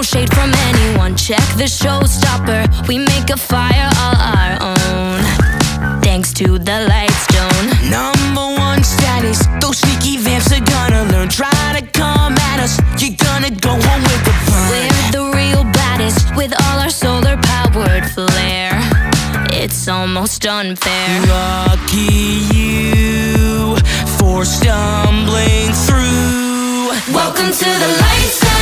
shade from anyone. Check the showstopper, we make a fire all our own. Thanks to the Lightstone. Number one status, those sneaky vamps are gonna learn. Try to come at us, you're gonna go home with the burn. We're the real baddest, with all our solar powered flair. It's almost unfair. Lucky you for stumbling through. Welcome to the Lightstone.